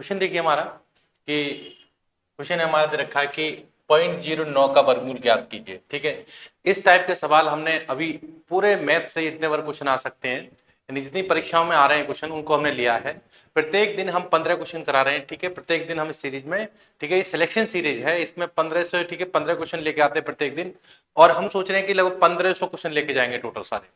Question देखिए हमारा कि क्वेश्चन हमारा दे रखा है कि 0.09 का वर्गमूल ज्ञात कीजिए। ठीक है, इस टाइप के सवाल हमने अभी पूरे मैथ से इतने बार क्वेश्चन आ सकते हैं, यानी जितनी परीक्षाओं में आ रहे हैं क्वेश्चन उनको हमने लिया है। प्रत्येक दिन हम 15 क्वेश्चन करा रहे हैं। ठीक है, प्रत्येक दिन हम इस सीरीज में, ठीक है, ये सिलेक्शन सीरीज है, इसमें 15 से, ठीक है, 15 क्वेश्चन लेके आते हैं प्रत्येक दिन, और हम सोच रहे हैं कि लगभग 1500 क्वेश्चन लेके जाएंगे टोटल सारे।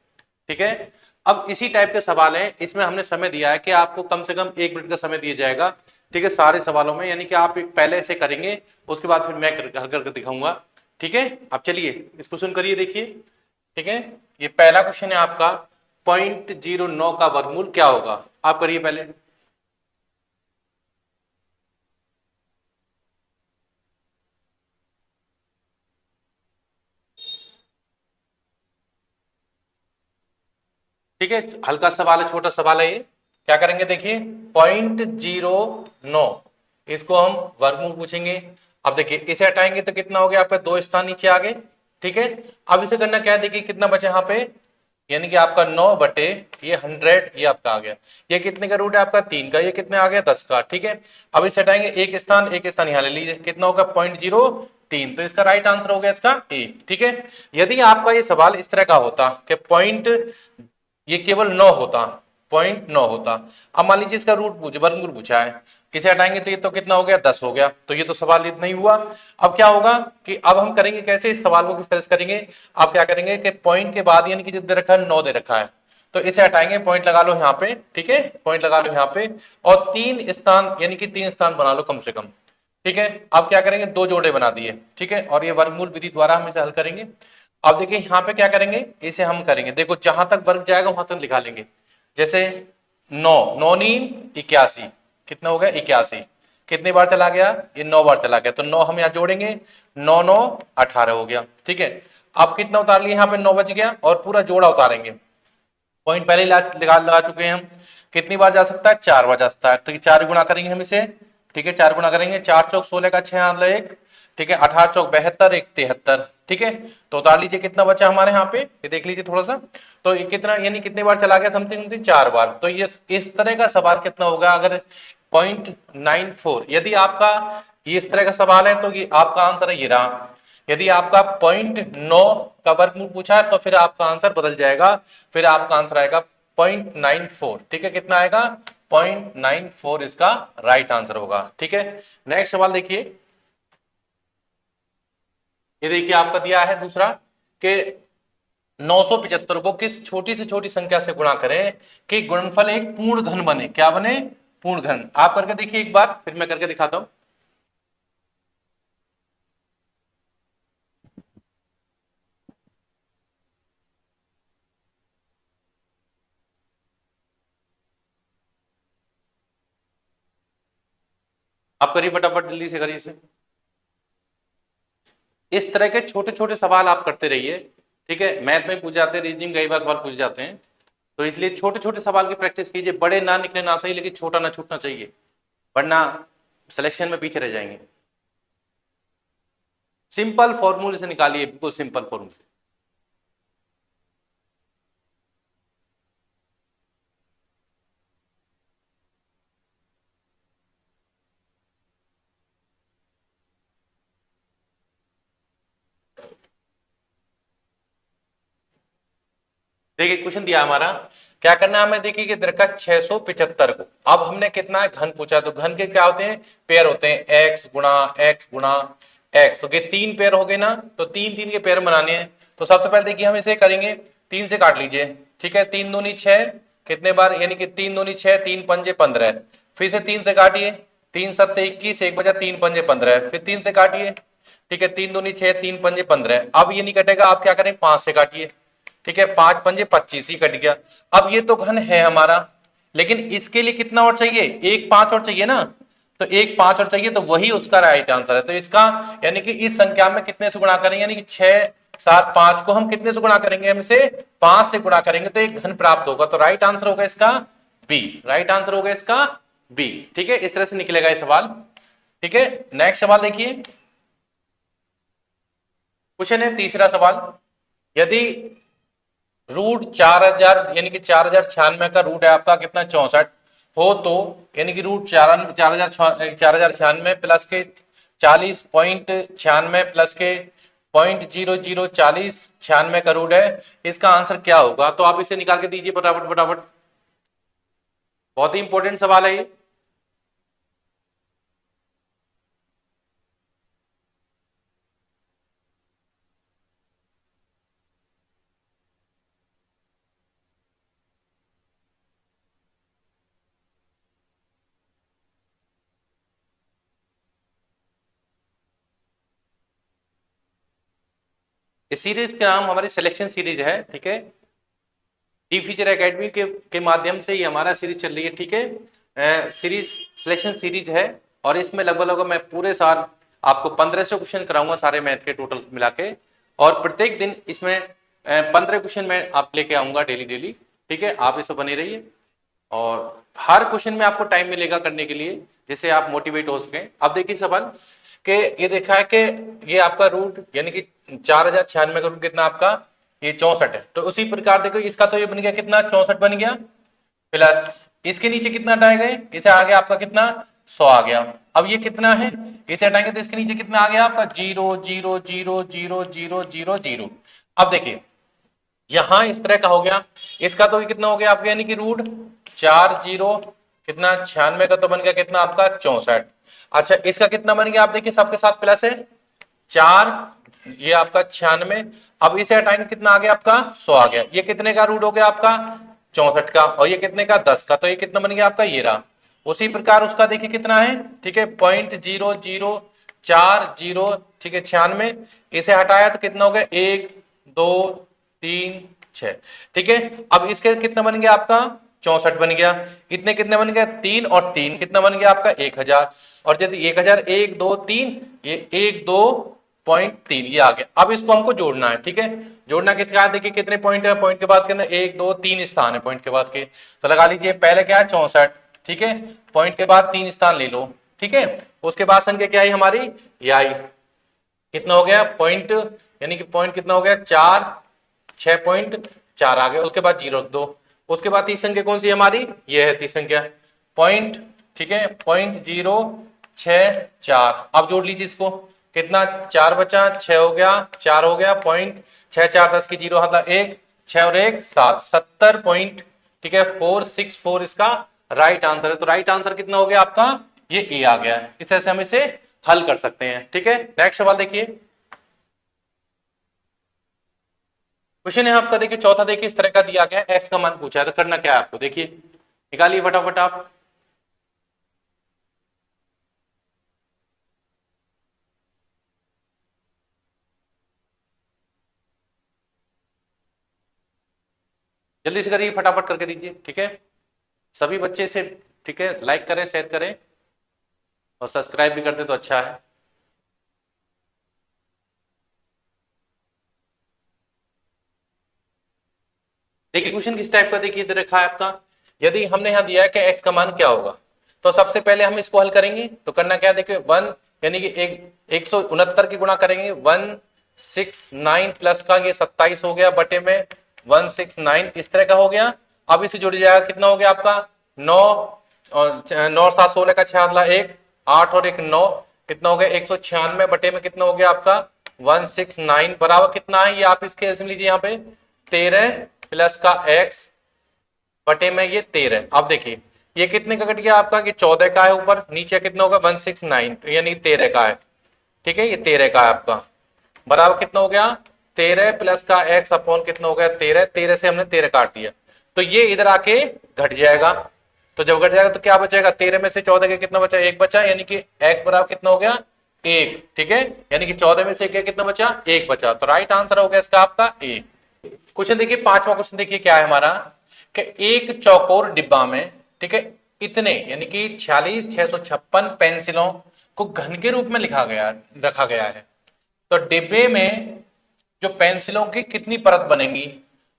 ठीक है, अब इसी टाइप के सवाल हैं, इसमें हमने समय दिया है कि आपको कम से कम 1 मिनट का समय दिया जाएगा। ठीक है, सारे सवालों में, यानी कि आप पहले से करेंगे, उसके बाद फिर मैं हल करके दिखाऊंगा। ठीक है, अब चलिए इस क्वेश्चन करिए, देखिए। ठीक है, ये पहला क्वेश्चन है आपका, 0.09 का वर्गमूल क्या होगा, आप करिए पहले। ठीक है, हल्का सवाल है, छोटा सवाल है ये। क्या करेंगे, देखिए 0.09 इसको हम वर्गमूल पूछेंगे। अब देखिए इसे हटाएंगे तो कितना हो गया आपका, 2 स्थान नीचे आ गए। ठीक है, अब इसे करना क्या है, देखिए कितना बचा यहाँ पे, यानी कि आपका 9 बटे ये 100, ये आपका आ गया। ये कितने का रूट है आपका, 3 का, ये कितने आ गया, 10 का। ठीक है, अब इसे हटाएंगे, एक स्थान यहाँ ले लीजिए, कितना होगा 0.03, तो इसका राइट आंसर हो गया इसका ए। ठीक है, यदि आपका ये सवाल इस तरह का होता कि ये केवल 9 होता, 0.9 होता, अब मान लीजिए इसका रूट वर्गमूल पूछा है, इसे हटाएंगे तो ये तो कितना हो गया, 10 हो गया, तो ये तो सवाल इतना ही हुआ। अब क्या होगा कि अब हम करेंगे कैसे, इस सवाल को किस तरह से करेंगे, आप क्या करेंगे कि पॉइंट के बाद, यानी कि जो दे रखा है 9 दे रखा है, तो इसे हटाएंगे, पॉइंट लगा लो यहाँ पे। ठीक है, पॉइंट लगा लो यहाँ पे, और 3 स्थान, यानी कि 3 स्थान बना लो कम से कम। ठीक है, अब क्या करेंगे, 2 जोड़े बना दिए। ठीक है, और ये वर्गमूल विधि द्वारा हम इसे हल करेंगे। अब देखिए यहाँ पे क्या करेंगे, इसे हम करेंगे, देखो जहां तक वर्ग जाएगा वहां तक लिखा लेंगे। जैसे 9 9 × 81, कितना हो गया 81, कितनी बार चला गया, ये 9 बार चला गया, तो 9 हम यहाँ जोड़ेंगे, 9 9 18 हो गया। ठीक है, अब कितना उतार लिया, यहाँ पे 9 बच गया, और पूरा जोड़ा उतारेंगे, पॉइंट पहले लगा चुके हैं हम, कितनी बार जा सकता है, 4 बार जा सकता है, तो 4 गुणा करेंगे हम इसे। ठीक है, 4 गुणा करेंगे, 4 चौक 16 का 6 आंसर 1। ठीक है, 18 चौक 72, 1 73। ठीक है, तो उतार लीजिए कितना बचा हमारे यहाँ पे, ये देख लीजिए थोड़ा सा, तो ये कितना, यानी कितने बार चला गया, समथिंग 4 बार। तो ये इस तरह का सवाल कितना होगा, अगर 0.94, यदि आपका ये इस तरह का सवाल है तो ये आपका आंसर है, ये रहा। यदि आपका 0.9 का वर्गमूल पूछा है तो फिर आपका आंसर बदल जाएगा, फिर आपका आंसर आएगा 0.94। ठीक है, कितना आएगा, 0.94 इसका राइट आंसर होगा। ठीक है, नेक्स्ट सवाल देखिए, ये देखिए आपका दिया है दूसरा कि 975 को किस छोटी से छोटी संख्या से गुणा करें कि गुणनफल एक पूर्ण घन बने, क्या बने, पूर्ण घन। आप करके देखिए एक बार, फिर मैं करके दिखाता हूं। आप करिए फटाफट, जल्दी से करिए इसे। इस तरह के छोटे छोटे सवाल आप करते रहिए। ठीक है, मैथ में पूछ जाते हैं, रीजनिंग कई बार सवाल पूछ जाते हैं, तो इसलिए छोटे छोटे सवाल की प्रैक्टिस कीजिए, बड़े ना निकले ना सही, लेकिन छोटा ना छूटना चाहिए, वरना सिलेक्शन में पीछे रह जाएंगे। सिंपल फॉर्मूले से निकालिए, बिल्कुल सिंपल फॉर्मूले से। देखिए क्वेश्चन दिया हमारा, क्या करना है हमें, देखिए कि दरकत 675 को, अब हमने कितना है घन पूछा, तो घन के क्या होते हैं, पेयर होते हैं, x गुणा x गुणा x, तो 3 पेयर हो गए ना, तो 3 3 के पेयर बनाने हैं। तो सबसे पहले देखिए हम इसे करेंगे, 3 से काट लीजिए। ठीक है, 3 दूनी 6, कितने बार, यानी कि 3 दूनी 6, 3 पंजे 15, फिर से 3 से काटिए, 3 सत्ते 21, 1 बचा 3 पंजे 15, फिर 3 से काटिए। ठीक है, 3 दूनी 6, 3 पंजे 15, अब ये नहीं कटेगा, आप क्या करें, 5 से काटिए। ठीक है, 5 पंजे 25 ही कट गया। अब ये तो घन है हमारा, लेकिन इसके लिए कितना और चाहिए, एक 5 और चाहिए ना, तो एक 5 और चाहिए, तो वही उसका राइट आंसर है। तो इसका, यानी कि इस संख्या में कितने से गुणा करेंगे, यानी कि 6 7 5 को हम कितने से गुणा करेंगे, हम इसे 5 से गुणा करेंगे, तो एक घन प्राप्त होगा। तो राइट आंसर होगा इसका बी, राइट आंसर होगा इसका बी। ठीक है, इस तरह से निकलेगा ये सवाल। ठीक है, नेक्स्ट सवाल देखिए, क्वेश्चन है तीसरा सवाल, यदि रूट 4000, यानी कि 4096 का रूट है आपका कितना, 64, हो तो यानी कि रूट 4096 प्लस के 40.96 प्लस के 0.004096 का रूट है, इसका आंसर क्या होगा? तो आप इसे निकाल के दीजिए फटाफट फटाफट, बहुत ही इंपॉर्टेंट सवाल है ये। इस सीरीज का नाम हमारी सिलेक्शन सीरीज है, ठीक है। टी फीचर एकेडमी के माध्यम से ये हमारा सीरीज चल रही है, ठीक है। सीरीज सिलेक्शन सीरीज है और इसमें लगभग लगभग मैं पूरे साल आपको 1500 क्वेश्चन कराऊंगा सारे मैथ के टोटल मिला के, और प्रत्येक दिन इसमें 15 क्वेश्चन मैं आप लेके आऊंगा डेली डेली, ठीक है। आप इसमें बने रहिए और हर क्वेश्चन में आपको टाइम मिलेगा करने के लिए, जिससे आप मोटिवेट हो सकें। अब देखिए सवाल कि ये देखा है कि ये आपका रूट यानी कि 4096 का रूट कितना आपका, ये 64 है। तो उसी प्रकार देखो इसका तो ये बन गया कितना, 64 बन गया, प्लस इसके नीचे कितना हटाए गए, इसे आ गया आपका कितना, 100 आ गया। अब ये कितना है, इसे हटाएंगे तो इसके नीचे कितना आ गया आपका, 0 0 0 0 0 0 0। अब देखिए यहां इस तरह का हो गया, इसका तो कितना हो गया आपका, यानी कि रूट 40 कितना 96 का तो बन गया कितना आपका 64। अच्छा इसका कितना बन गया, आप देखिए सबके साथ प्लस है 4, ये आपका 96। अब इसे हटाएंगे कितना आ गया आपका 100 आ गया। ये कितने का रूट हो गया आपका 64 का, और ये कितने का 10 का, तो ये कितना बन गया आपका ये रहा। उसी प्रकार उसका देखिए कितना है, ठीक है 0.0040, ठीक है 96। इसे हटाया तो कितना हो गया 1 2 3 6, ठीक है। अब इसके कितना बन गया आपका 64 बन गया, इतने कितने बन गया 3 और 3 कितना बन गया आपका 1000, और यदि 1000 1 2 3 ये 1 2.3 ये आ गया। अब इसको हमको जोड़ना है, ठीक है। जोड़ना किसके बाद, देखिए कितने पॉइंट है, पॉइंट के बाद कितने 1 2 3 स्थान है पॉइंट के बाद के, तो लगा लीजिए पहले क्या है 64, ठीक है, पॉइंट के बाद 3 स्थान ले लो, ठीक है। उसके बाद संख्या क्या आई हमारी, ये आई, कितना हो गया पॉइंट, यानी कि पॉइंट कितना हो गया 6.4 आ गया। उसके बाद 0 रख दो। उसके बाद तीसरी संख्या कौन सी है हमारी, ये है तीसरी संख्या पॉइंट, ठीक है 0.064। अब जोड़ लीजिए इसको, कितना 4 बचा 6 हो गया 4 हो गया, पॉइंट 6 4 10 की 0 मतलब 1, 6 और 1 7, 70 पॉइंट, ठीक है 464 इसका राइट आंसर है। तो राइट आंसर कितना हो गया आपका, ये ए आ गया है। इस तरह से हम इसे हल कर सकते हैं, ठीक है। नेक्स्ट सवाल देखिए, क्वेश्चन है आपका, देखिए चौथा, देखिए इस तरह का दिया गया है, एक्स का मान पूछा है, तो करना क्या है आपको, देखिए निकालिए फटाफट आप। जल्दी से करिए फटाफट करके दीजिए, ठीक है। सभी बच्चे से, ठीक है, लाइक करें शेयर करें और सब्सक्राइब भी कर दे तो अच्छा है। देखिए क्वेश्चन किस टाइप का, देखिए इधर रखा है आपका, यदि हमने यहाँ दिया है कि एक्स का मान क्या होगा, तो सबसे पहले हम इसको हल करेंगे। तो करना क्या है, देखिए 1 यानी कि 169 की गुणा करेंगे, 169 प्लस का ये 27 हो गया बटे में 169, इस तरह का हो गया। अब इसे जोड़ जाएगा, कितना हो गया आपका 9 और 9 7 16 का 6 1 8 और 1 9, कितना हो गया 196 बटे में कितना हो गया आपका 169 बराबर कितना है, ये आप इसके लीजिए यहाँ पे 13 प्लस का x बटे में ये 13। अब देखिए ये कितने का कट गया आपका, कि 14 का है ऊपर, नीचे कितना होगा 169, तो यानी 13 का है, ठीक है, ये 13 का है आपका, बराबर कितना हो गया 13 प्लस का x अपॉन कितना हो गया 13, 13 से हमने 13 काट दिया, तो ये इधर आके घट जाएगा। तो जब घट जाएगा तो क्या बचेगा, 13 में से 14 के कितना बचा, 1 बचा, यानी कि x बराबर कितना हो गया 1, ठीक है, यानी कि 14 में से क्या कितना बचा 1 बचा, तो राइट आंसर हो गया इसका आपका ए। क्वेश्चन देखिए पांचवा क्वेश्चन, देखिए क्या है हमारा, कि एक चौकोर डिब्बा में, ठीक है, इतने यानी कि 46,656 पेंसिलों को घन के रूप में रखा गया है। तो डिब्बे में जो पेंसिलों की कितनी परत बनेंगी,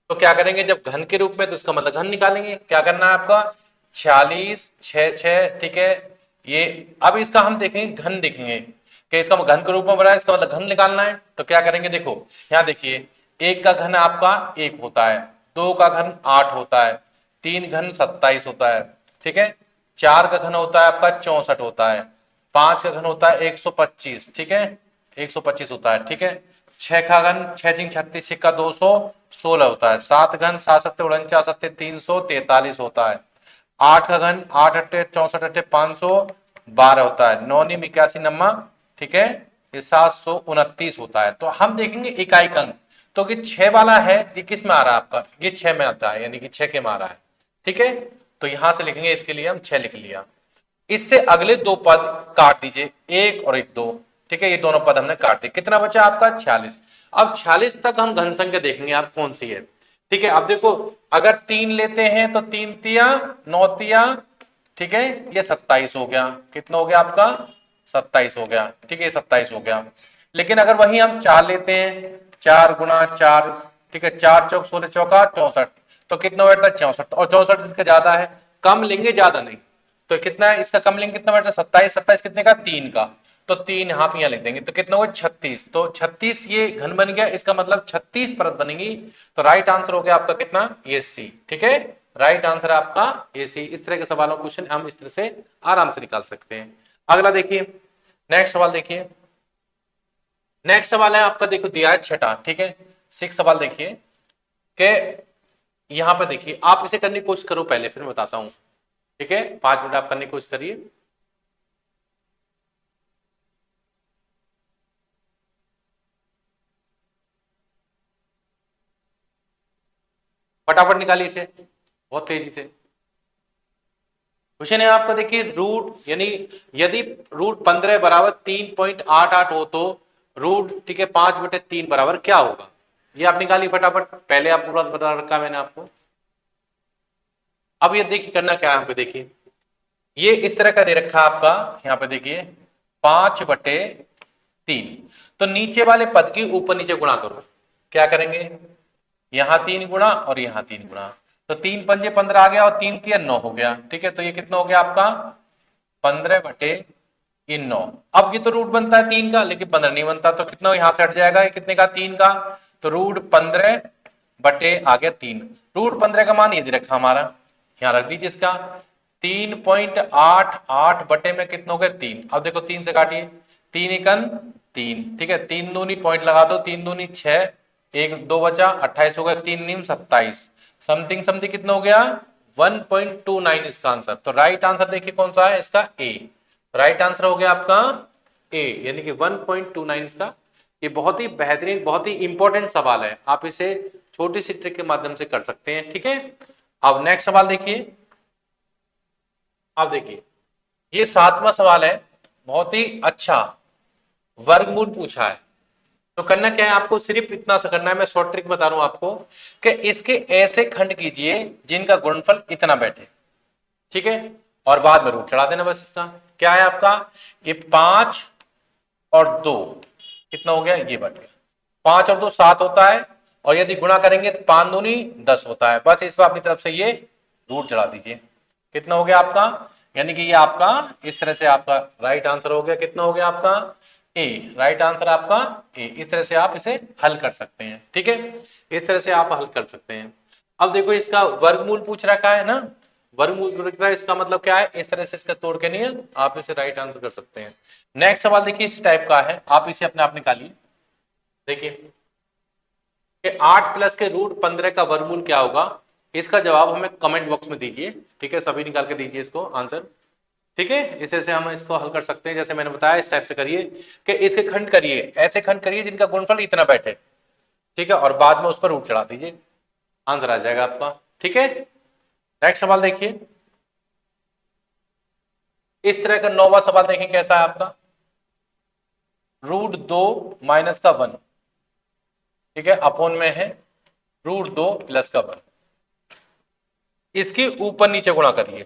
तो क्या करेंगे, जब घन के रूप में तो इसका मतलब घन निकालेंगे। क्या करना है आपका 46 6 6, ठीक है, ये अब इसका हम देखेंगे घन, देखेंगे कि इसका घन के रूप में बना है, इसका मतलब घन निकालना है। तो क्या करेंगे, देखो यहाँ देखिए, 1 का घन आपका 1 होता है, 2 का घन 8 होता है, 3 घन 27 होता है, ठीक है, 4 का घन होता है आपका 64 होता है, 5 का घन होता है 125, ठीक है 125 होता है, ठीक है 6 का घन 6 जिंग 36 6 का 216 होता है, 7 घन 7 सत्ते 49 सत्ते 343 होता है, 8 का घन 8 अट्टे 64 अट्टे 512 होता है, 9 नी 81 नम्मा, ठीक है ये 729 होता है। तो हम देखेंगे इकाई अंक, तो कि 6 वाला है ये किस में आ रहा है आपका, ये 6 में आता है यानी कि 6 के में आ रहा है, ठीक है तो यहां से लिखेंगे, इसके लिए हम 6 लिख लिया। इससे अगले दो पद काट दीजिए, एक और एक दो, ठीक है ये दोनों पद हमने काट दिए, कितना बचा आपका 46। अब 46 तक हम घन संख्या देखेंगे आप कौन सी है, ठीक है अब देखो अगर 3 लेते हैं तो 3 तिया 9 तिया, ठीक है ये 27 हो गया, कितना हो गया आपका 27 हो गया, ठीक है 27 हो गया। लेकिन अगर वही हम 4 लेते हैं, 4 गुना 4, ठीक है 4 चौक 16 चौका 64, तो कितना बैठता है 64, और 64 इसका ज्यादा है, कम लेंगे ज्यादा नहीं, तो कितना है इसका कम लेंगे, कितना बैठता है 27, 27 कितने का 3 का, तो 3 यहाँ पे यहाँ लिख देंगे, तो कितना हुआ 36, तो 36 ये घन बन गया, इसका मतलब 36 परत बनेगी, तो राइट आंसर हो गया आपका कितना ये सी, ठीक है राइट आंसर है आपका ए सी। इस तरह के सवालों क्वेश्चन हम इस तरह से आराम से निकाल सकते हैं। अगला देखिए, नेक्स्ट सवाल देखिए, नेक्स्ट सवाल है आपका देखो दिया है छठा, ठीक है 6 सवाल देखिए कि यहां पर देखिए आप इसे करने की कोशिश करो पहले, फिर मैं बताता हूं, ठीक है 5 मिनट आप करने की कोशिश करिए। फटाफट निकालिए इसे बहुत तेजी से। क्वेश्चन है आपका देखिए रूट यानी यदि रूट 15 बराबर 3.88 हो तो रूट ठीक है 5/3 बराबर क्या होगा, ये आप निकालिए फटाफट, पहले आपको पूरा बता रखा मैंने आपको। अब ये देखिए करना क्या है यहाँ पे देखिए, ये इस तरह का दे रखा है आपका, यहाँ पे देखिए 5/3, तो नीचे वाले पद की ऊपर नीचे गुणा करो, क्या करेंगे यहां 3 गुणा और यहां 3 गुणा, तो 3 पंजे 15 आ गया और 3 तिया 9 हो गया, ठीक है तो ये कितना हो गया आपका 15/9। अब ये तो रूट बनता है 3 का, लेकिन 15 नहीं बनता, तो कितना यहां से हट जाएगा, ये कितने का 3 का, तो रूट 15 आ गया 3, रूट 15 का मान ये दे रखा हमारा, यहां रख दीजिए इसका 3.88 बटे में कितना हो गया 3। अब देखो 3 से काटिए, 3 एकन 3, ठीक है 3 दूनी पॉइंट लगा दो, 3 दूनी 6, 1 2 बचा 28 हो गया, 3 नीम 27, समथिंग समथिंग कितना हो गया 1.29 इसका आंसर। तो राइट आंसर देखिए कौन सा है इसका ए, राइट आंसर हो गया आपका ए यानी कि 1.29 इसका। ये बहुत ही बेहतरीन बहुत ही इंपॉर्टेंट सवाल है, आप इसे छोटी सी ट्रिक के माध्यम से कर सकते हैं, ठीक है। अब नेक्स्ट सवाल देखिए, अब देखिए ये 7वां सवाल है, बहुत ही अच्छा वर्गमूल पूछा है। तो करना क्या है आपको, सिर्फ इतना सा करना है, मैं शॉर्ट ट्रिक बता रहा हूं आपको कि इसके ऐसे खंड कीजिए जिनका गुणनफल इतना बैठे, ठीक है और बाद में रूट चढ़ा देना बस। इसका क्या है आपका ये 5 और 2 कितना हो गया ये बढ़ गया, 5 और 2 7 होता है, और यदि गुणा करेंगे तो 5 दूनी 10 होता है, बस इस बार अपनी तरफ से ये रूट चढ़ा दीजिए, कितना हो गया आपका, यानी कि ये आपका इस तरह से आपका राइट आंसर हो गया, कितना हो गया आपका ए, राइट आंसर आपका ए। इस तरह से आप इसे हल कर सकते हैं, ठीक है इस तरह से आप हल कर सकते हैं। अब देखो इसका वर्गमूल पूछ रखा है ना, वर्गमूल पूछ रखा है, इसका मतलब क्या है, इस तरह से इसका तोड़ के नहीं आप इसे राइट आंसर कर सकते हैं। नेक्स्ट सवाल देखिए इस टाइप का है, आप इसे अपने आप निकालिए। देखिए 8 प्लस के रूट 15 का वर्गमूल क्या होगा, इसका जवाब हमें कमेंट बॉक्स में दीजिए, ठीक है सभी निकाल के दीजिए इसको आंसर, ठीक है इस तरह से हम इसको हल कर सकते हैं। जैसे मैंने बताया इस टाइप से करिए कि इसके खंड करिए, ऐसे खंड करिए जिनका गुणनफल इतना बैठे, ठीक है और बाद में उस पर रूट चढ़ा दीजिए, आंसर आ जाएगा आपका, ठीक है। नेक्स्ट सवाल देखिए, इस तरह का 9वां सवाल देखें कैसा है आपका, रूट 2 माइनस का 1, ठीक है अपोन में है रूट 2 प्लस का 1, इसकी ऊपर नीचे गुणा करिए,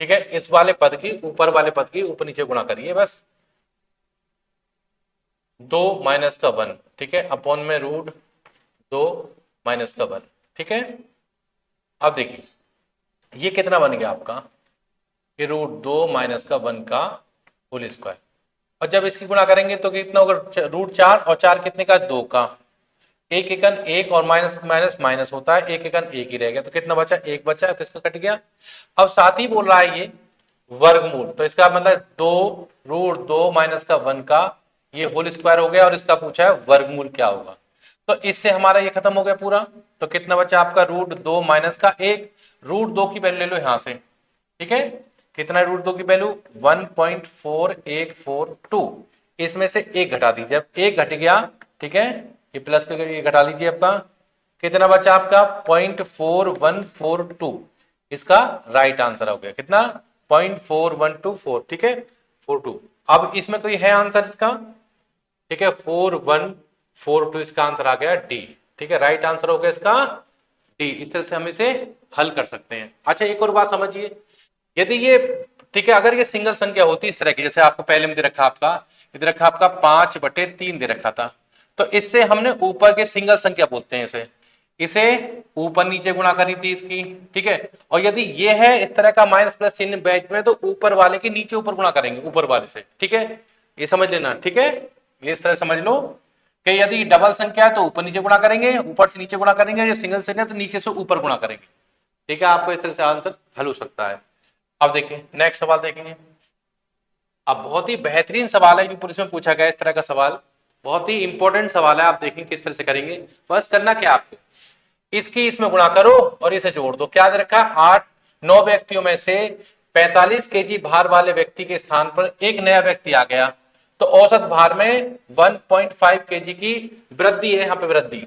ठीक है इस वाले पद की ऊपर वाले पद की ऊपर नीचे गुणा करिए बस, 2 माइनस का 1, ठीक है अपोन में रूट 2 माइनस का 1, ठीक है। अब देखिए ये कितना बन गया आपका, ये रूट 2 माइनस का 1 का होल स्क्वायर, और जब इसकी गुणा करेंगे तो कितना होगा रूट 4 और 4 कितने का 2 का, एक एकन 1 और माइनस माइनस माइनस होता है, एक एकन 1 ही रह गया, तो कितना बचा 1 बचा, तो इसका कट गया। अब साथ ही बोल रहा है ये वर्गमूल, तो इसका मतलब 2 √2 माइनस का 1 का ये होल स्क्वायर हो गया, और इसका पूछा है वर्गमूल क्या होगा। तो इससे हमारा ये खत्म हो गया पूरा। तो कितना बचा आपका √2 माइनस का 1, √2 की वैल्यू ले लो यहां से, ठीक है। कितना √2 की वैल्यू 1.4842, इसमें से 1 घटा दीजिए। अब 1 घट गया, ठीक है, ये प्लस करके ये घटा लीजिए, आपका कितना बचा आपका 0.4142, इसका राइट आंसर हो गया कितना 0.4124, ठीक है 42। अब इसमें कोई है आंसर इसका, ठीक है 4142 इसका आंसर आ गया डी, ठीक है राइट आंसर हो गया इसका डी। इस तरह से हम इसे हल कर सकते हैं। अच्छा एक और बात समझिए, यदि ये, ठीक है, अगर ये सिंगल संख्या होती इस तरह की, जैसे आपको पहले में दे रखा आपका, इधर रखा आपका 5/3 दे रखा था, तो इससे हमने ऊपर के सिंगल संख्या बोलते हैं इसे ऊपर नीचे गुणा करी थी इसकी, ठीक है। और यदि ये है इस तरह का माइनस प्लस चिन्ह बैच में, तो ऊपर वाले के नीचे ऊपर गुणा करेंगे ऊपर वाले से, ठीक है, ये समझ लेना, ठीक है, ये इस तरह समझ लो कि यदि डबल संख्या है तो ऊपर नीचे गुणा करेंगे, ऊपर से नीचे गुणा करेंगे, या सिंगल संख्या तो नीचे से ऊपर गुणा करेंगे, ठीक है। आपको इस तरह से आंसर हल हो सकता है। अब देखिए नेक्स्ट सवाल देखेंगे। अब बहुत ही बेहतरीन सवाल है जो पुलिस में पूछा गया, इस तरह का सवाल बहुत ही इंपॉर्टेंट सवाल है। आप देखेंगे किस तरह से करेंगे। बस करना क्या आपको, इसकी इसमें गुणा करो और इसे जोड़ दो। क्या दे रखा, 9 व्यक्तियों में से 45 केजी भार वाले व्यक्ति के स्थान पर एक नया व्यक्ति आ गया, तो औसत भार में 1.5 केजी की वृद्धि है, यहां पे वृद्धि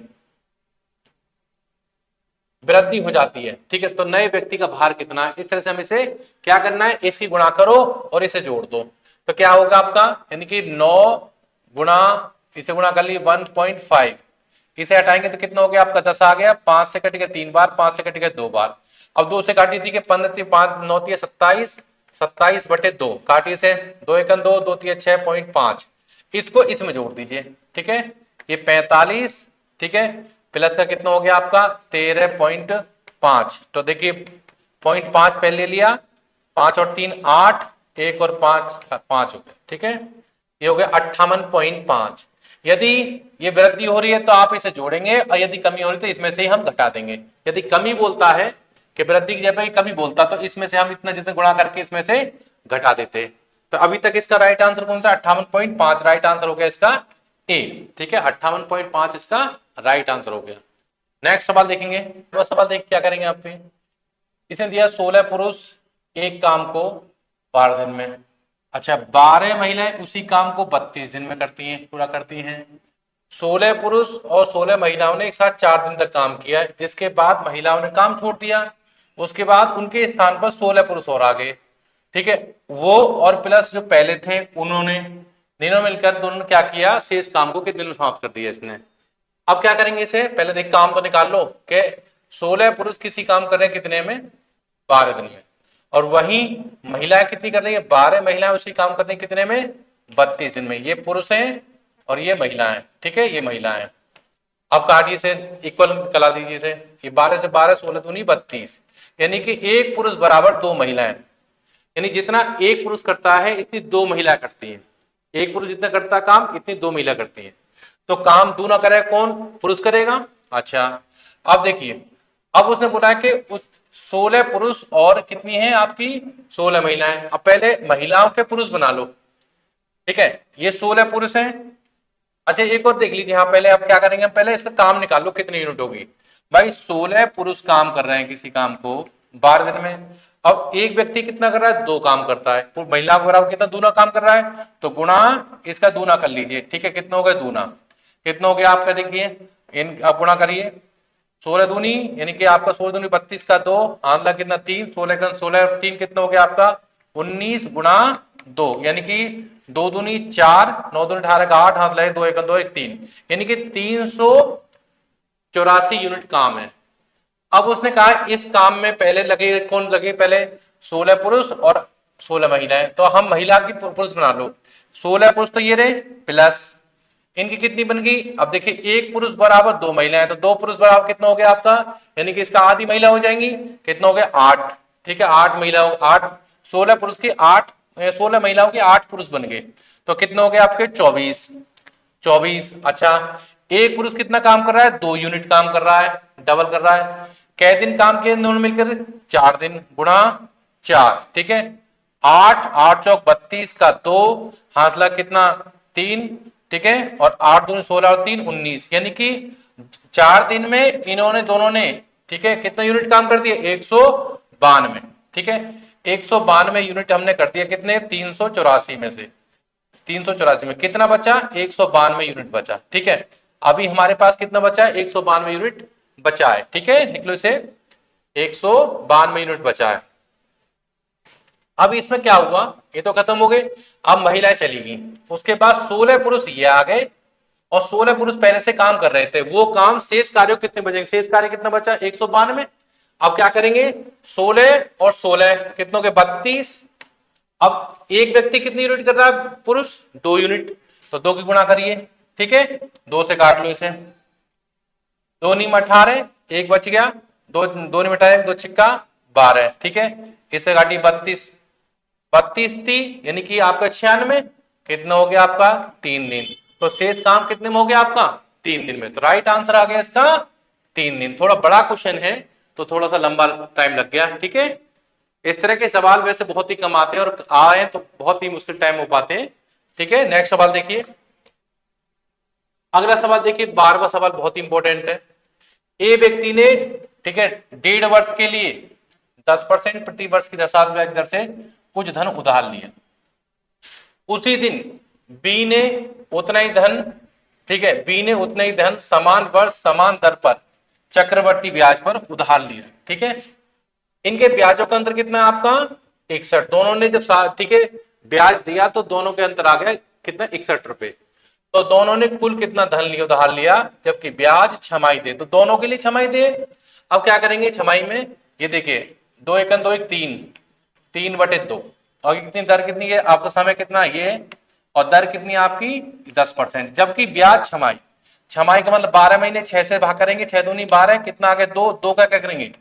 हो जाती है, ठीक है। तो नए व्यक्ति का भार कितना है, इस तरह से हम इसे क्या करना है, इसकी गुणा करो और इसे जोड़ दो। तो क्या होगा आपका, यानी कि 9 गुणा इसे गुणा कर ली 1.5, इसे हटाएंगे तो कितना हो गया आपका 10 आ गया, 5 से कट गया 3 बार, 5 से कट गया 2 बार। अब 2 से काटी थी कि 15 5 9 27, 27/2 काटिए से 2 1 2 2 3 6.5, इसको इसमें जोड़ दीजिए, ठीक है। ये 45, ठीक है, प्लस का कितना हो गया आपका 13.5। तो देखिए 0.5 पहले ले लिया, 5 और 3 8, 1 और 5 5 हो गया, ठीक है, ये हो गया 58.5। यदि ये वृद्धि हो रही है तो आप इसे जोड़ेंगे, और यदि कमी हो रही है तो इसमें से ही हम घटा देंगे। यदि कमी बोलता है कि वृद्धि की जगह कमी बोलता, तो इसमें से हम इतना जितना गुणा करके इसमें से घटा देते। तो अभी तक इसका राइट आंसर कौन सा 58.5 राइट आंसर हो गया इसका ए, ठीक है 58.5 इसका राइट आंसर हो गया। नेक्स्ट सवाल देखेंगे। तो सवाल देख क्या करेंगे आपके, इसने दिया 16 पुरुष एक काम को 12 दिन में, अच्छा 12 महिलाएं उसी काम को 32 दिन में करती हैं, पूरा करती हैं। 16 पुरुष और 16 महिलाओं ने एक साथ 4 दिन तक काम किया, जिसके बाद महिलाओं ने काम छोड़ दिया। उसके बाद उनके स्थान पर 16 पुरुष और आ गए, ठीक है, वो और प्लस जो पहले थे उन्होंने, तीनों मिलकर दोनों ने क्या किया, शेष काम को कितने दिन में समाप्त कर दिया इसने। अब क्या करेंगे इसे, पहले देख काम तो निकाल लो कि 16 पुरुष किसी काम कर रहे हैं कितने में, 12 दिन में, और वही महिलाएं कितनी कर रही है, 12 महिलाएं उसी काम कर रही है कितने में, 32 दिन में। ये पुरुष हैं और ये महिलाएं, ठीक है, ये महिलाएं। अब काटिए से इक्वल करा दीजिए इसे, ये 12 से 12 16 दूनी 32, यानी कि एक पुरुष बराबर 2 महिलाएं, यानी जितना एक पुरुष करता है इतनी 2 महिला करती हैं। एक पुरुष जितना करता है काम इतनी 2 महिला करती हैं। तो काम दूना करे कौन, पुरुष करेगा। अच्छा अब देखिए, अब उसने बोला है कि उस 16 पुरुष और कितनी है आपकी 16 महिलाएं। अब पहले महिलाओं के पुरुष बना लो, ठीक है, ये 16 पुरुष हैं। अच्छा एक और देख लीजिए, यहाँ पहले आप क्या करेंगे, पहले इसका काम निकाल लो कितनी यूनिट होगी। भाई 16 पुरुष काम कर रहे हैं किसी काम को 12 दिन में, अब एक व्यक्ति कितना कर रहा है, 2 काम करता है, तो महिला को बराबर कितना दूना काम कर रहा है, तो गुणा इसका दूना कर लीजिए, ठीक है, कितना हो गया दूना, कितना हो गया आपका देखिए, इन आप गुणा करिए 16 दूनी, यानी कि आपका 16 दूनी 32 का 2, आंसर कितना 3, 16 का 16 3 कितना हो गया आपका 19 गुणा 2, यानी कि 2 दूनी 4, 9 दूनी 18 का 8, हाथ लगे 2 1 2 1 3, यानी कि 384 यूनिट काम है। अब उसने कहा इस काम में पहले लगे कौन लगे, पहले 16 पुरुष और 16 महिलाएं, तो हम महिला की पुरुष बना लो। 16 पुरुष तो ये रहे, प्लस इनकी कितनी बन गई, अब देखिए एक पुरुष बराबर 2 महिलाएं, तो 2 पुरुष बराबर कितना हो गया आपका, यानी कि इसका आधी महिला हो जाएंगी, कितना हो गया 8, ठीक है 8 महिला 8, 16 पुरुष की 8, 16 महिलाओं के 8 पुरुष बन गए, तो कितने हो गए आपके 24। अच्छा एक पुरुष कितना काम कर रहा है, 2 यूनिट काम कर रहा है, डबल कर रहा है। कै दिन काम किए दोनों मिलकर 4 दिन गुणा 4, ठीक है। 8 8 चौक 32 का 2, हाथ लगा कितना 3, ठीक है, और 8 दूनी 16 और 3 19, यानी कि 4 दिन में इन्होंने दोनों ने, ठीक है, कितना यूनिट काम कर दिया 192, ठीक है, 192 यूनिट हमने कर दिया कितने 384 में से, 384 में कितना बचा 192 यूनिट बचा, ठीक है। अभी हमारे पास कितना बचा है 192 यूनिट बचा है, ठीक है, निकलो इसे 192 यूनिट बचा है। अब इसमें क्या हुआ, ये तो खत्म हो गए, अब महिलाएं चली गई, उसके बाद 16 पुरुष ये आ गए और 16 पुरुष पहले से काम कर रहे थे, वो काम शेष कार्य कितने बचेंगे, शेष कार्य कितना बचा 192। अब क्या करेंगे 16 और 16 कितनों के 32। अब एक व्यक्ति कितनी यूनिट कर रहा है पुरुष 2 यूनिट, तो 2 की गुणा करिए, ठीक है, 2 से काट लो इसे, 2 नीम 18, एक बच गया, 2 नीम 18 2 छिक्का 12, ठीक है, इससे काटी 32 32 थी, यानी कि आपका 96, कितना हो गया आपका 3 दिन, तो शेष काम कितने में हो गया आपका 3 दिन में, तो राइट आंसर आ गया इसका 3 दिन। थोड़ा बड़ा क्वेश्चन है तो थोड़ा सा लंबा टाइम लग गया, ठीक है। इस तरह के सवाल वैसे बहुत ही कम आते हैं और आए तो बहुत ही मुश्किल टाइम हो पाते हैं, ठीक है। नेक्स्ट सवाल देखिए, अगला सवाल देखिए, 12वां सवाल बहुत ही इंपॉर्टेंट है। ए व्यक्ति ने, ठीक है, 1.5 वर्ष के लिए 10% प्रति वर्ष की दशांश ब्याज दर से कुछ धन उधार लिया। उसी दिन बी ने उतना ही धन, ठीक है, बी ने उतना ही धन समान वर्ष समान दर पर चक्रवर्ती ब्याज पर उधार लिया, ठीक है। इनके ब्याजों का अंतर कितना है आपका 61, दोनों ने जब, ठीक है, ब्याज दिया तो दोनों के अंतर आ गया कितना 61 रुपए, तो दोनों ने कुल कितना धन लिया उधार लिया, जबकि ब्याज छमाई दे, तो दोनों के लिए छमाई दे। अब क्या करेंगे छमाई में, ये देखिए 2 एकन 2 एक 3, 3/2, और कितनी दर कितनी है आपका, समय कितना ये, और दर कितनी है आपकी 10%, जबकि ब्याज छमाई, छमाई का मतलब 12 महीने 6 से भाग करेंगे, 6 दूनी 12, कितना आ गया 2, 2 का क्या करेंगे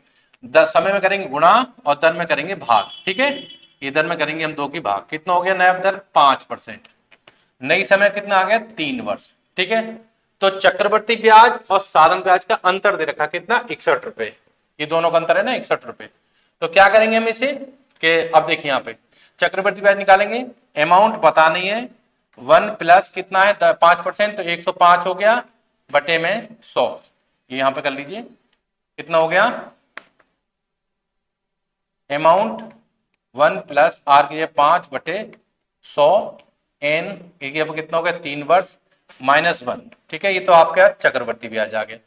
समय में करेंगे गुणा और दर में करेंगे भाग, ठीक है, ये दर में करेंगे हम 2 की भाग, कितना हो गया नया दर 5%, नई समय कितना आ गया 3 वर्ष, ठीक है। तो चक्रवर्ती ब्याज और साधारण ब्याज का अंतर दे रखा कितना 61 रुपए, ये दोनों का अंतर है ना 61 रुपए। तो क्या करेंगे हम इसे कि अब देखिए यहाँ पे चक्रवर्ती ब्याज निकालेंगे, अमाउंट पता नहीं है, 1 प्लस कितना है 5%, तो 105 हो गया बटे में 100, ये यहां पे कर लीजिए, कितना हो गया अमाउंट 1 प्लस आर के 5/100 एन, कितना हो गया 3 वर्ष -1, ठीक है, ये तो आपका चक्रवर्ती ब्याज आ गया,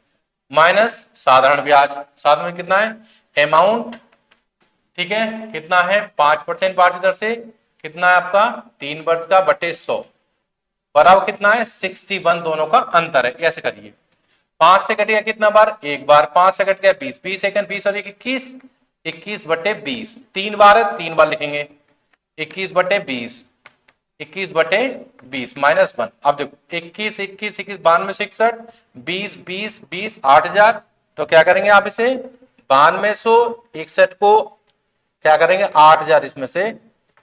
माइनस साधारण ब्याज, साधारण में कितना है अमाउंट, ठीक है, कितना है 5% वार्षिक दर से, कितना है आपका 3 वर्ष का बटे 100 बराबर कितना है 61, दोनों का अंतर है, ऐसे करिए 5 से कटेगा कितना बार, एक बार, 5 से कट गया 20, 20 सेकंड 20 और 21, 21/20, 3 बार है 3 बार लिखेंगे, 21/20, 21/20 -1, अब देखो 21 21 21 92 66 20 20 20 8000, तो क्या करेंगे आप इसे 9261 को क्या करेंगे 8000 इसमें से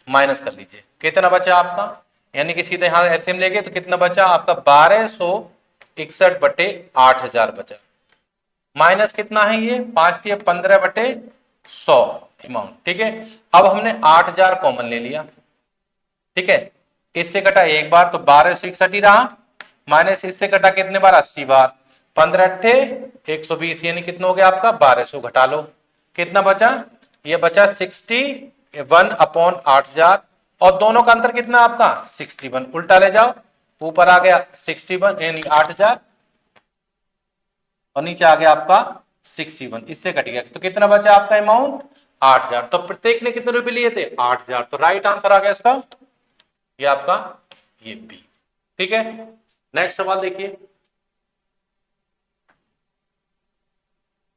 माइनस कर लीजिए, कितना बचा आपका, यानी कि सीधे यहां एलसीएम लेंगे तो कितना बचा आपका 1261/8000 बचा, माइनस कितना है ये 5 15/100 अमाउंट, ठीक है। अब हमने 8000 कॉमन ले लिया, ठीक है, इससे कटा एक बार तो 1261 ही रहा, माइनस इससे कटा कितने बार 80 बार, 15/120, यानी कितना हो गया आपका 1200, घटा लो कितना बचा, ये बचा 61/8000, और दोनों का अंतर कितना आपका 61, उल्टा ले जाओ, ऊपर आ गया 61 यानी 8000 और नीचे आ गया आपका 61, इससे कट गया, तो कितना बचा आपका अमाउंट 8000, तो प्रत्येक ने कितने रुपए लिए थे 8000, तो राइट आंसर आ गया इसका ये आपका ये बी, ठीक है। नेक्स्ट सवाल देखिए,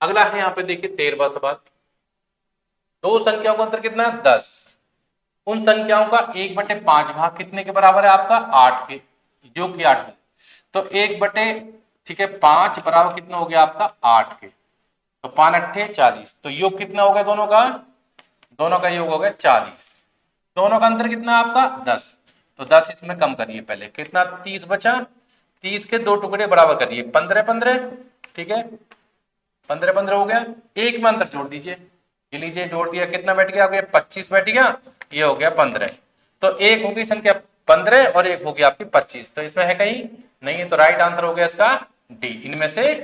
अगला है यहाँ पे देखिए 13वां सवाल, दो संख्याओं का अंतर कितना है 10, उन संख्याओं का 1/5 भाग कितने के बराबर है आपका 8 के, जो कि 8 तो 1/5 ठीक है 5 बराबर कितना हो गया आपका 8 के, तो 5 8 40, तो योग कितना हो गया दोनों का योग हो गया 40, दोनों का अंतर कितना आपका 10, तो 10 इसमें कम करिए पहले, कितना 30 बचा, 30 के 2 टुकड़े बराबर करिए 15 15, ठीक है 15 15 हो गया, एक में अंतर जोड़ दीजिए, ये लीजिए जोड़ दिया, कितना बैठ गया 25 बैठ गया, ये हो गया 15। तो एक होगी संख्या 15 और एक होगी आपकी 25। तो इसमें है कहीं नहीं है, तो राइट आंसर हो गया इसका डी, इनमें से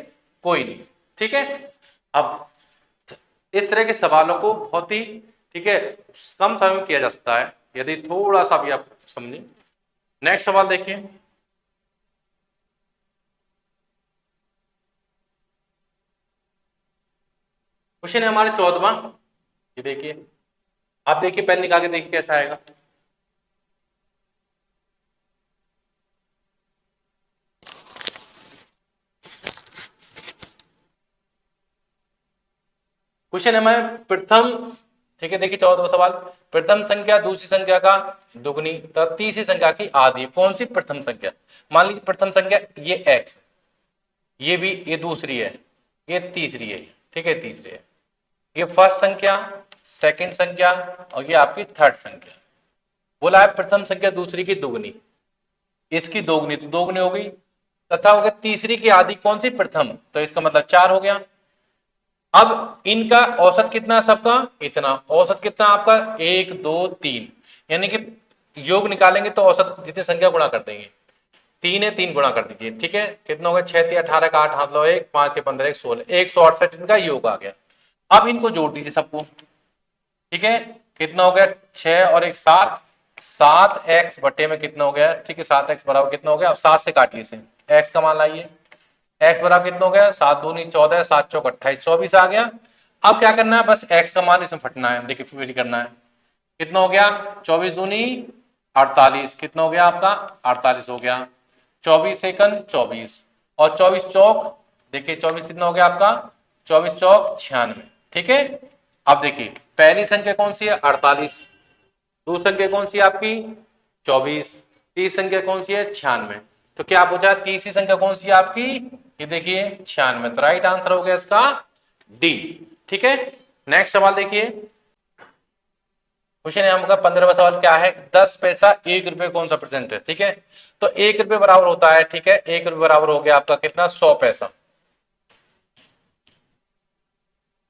कोई नहीं। ठीक है, अब इस तरह के सवालों को बहुत ही, ठीक है, कम समय में किया जा सकता है यदि थोड़ा सा भी आप समझे। नेक्स्ट सवाल देखिए, क्वेश्चन है हमारे 14वां। ये देखिए, आप देखिए पेन निकाल के देखिए कैसा आएगा। क्वेश्चन है हमारे प्रथम, ठीक है, देखिए 14वां सवाल, प्रथम संख्या दूसरी संख्या का दुगनी तथा तीसरी संख्या की आधी, कौन सी प्रथम संख्या? मान लीजिए प्रथम संख्या ये x, ये भी, ये दूसरी है, ये तीसरी है, ठीक है, तीसरी है, ये फर्स्ट संख्या, सेकंड संख्या और ये आपकी थर्ड संख्या। बोला है प्रथम संख्या दूसरी की दुगनी, इसकी दोगुनी तो दोगुनी हो गई, तथा हो गया तीसरी की आधी, कौन सी? प्रथम, तो इसका मतलब 4 हो गया। अब इनका औसत कितना है सबका? इतना। औसत कितना आपका? 1 2 3, यानी कि योग निकालेंगे तो औसत जितनी संख्या गुणा कर देंगे, 3 है 3 गुणा कर दीजिए, ठीक है, कितना होगा? 6 3 18 का 8 हाथ लो 1, 5 3 15 1 16, 168 इनका योग आ गया। अब इनको जोड़ दीजिए सबको, ठीक है, कितना हो गया? 6 और 1 7, 7x बटे में कितना हो गया? ठीक है, 7x बराबर कितना हो गया? अब 7 से काटिए इसे, x का मान लाइए, x बराबर कितना हो गया? 7 दूनी 14, 7 चौक 28, 24 आ गया। अब क्या करना है? बस x का मान इसमें फटना है, देखिए फिर करना है, कितना हो गया? 24 दूनी 48, कितना हो गया आपका? 48 हो गया। 24 सेकंड 24 और 24 चौक, देखिए 24 कितना हो गया आपका? 24 चौक 96, ठीक है। अब देखिए पहली संख्या कौन सी है? 48, दूसरी संख्या कौन सी है आपकी? 24, तीसरी संख्या कौन सी है? 96। तो क्या पूछा? तीसरी संख्या कौन सी है आपकी? ये देखिए 96, तो राइट आंसर हो गया इसका डी, ठीक है। नेक्स्ट सवाल देखिए, क्वेश्चन है हमका 15वां सवाल, क्या है? 10 पैसा 1 रुपए कौन सा परसेंट है? ठीक है, तो 1 रुपए बराबर होता है, ठीक है, 1 रुपए बराबर हो गया आपका कितना? 100 पैसा।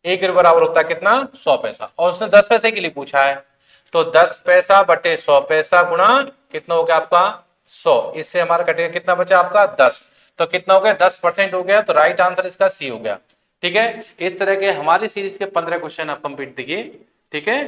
1 रुपए बराबर होता है कितना? 100 पैसा। और उसने 10 पैसे के लिए पूछा है, तो 10 पैसा बटे 100 पैसा गुणा कितना हो गया आपका? 100, इससे हमारा कटेगा कितना बचा आपका? 10, तो कितना हो गया? 10% हो गया, तो राइट आंसर इसका सी हो गया, ठीक है। इस तरह के हमारी सीरीज के 15 क्वेश्चन आप कंप्लीट देखिए, ठीक है।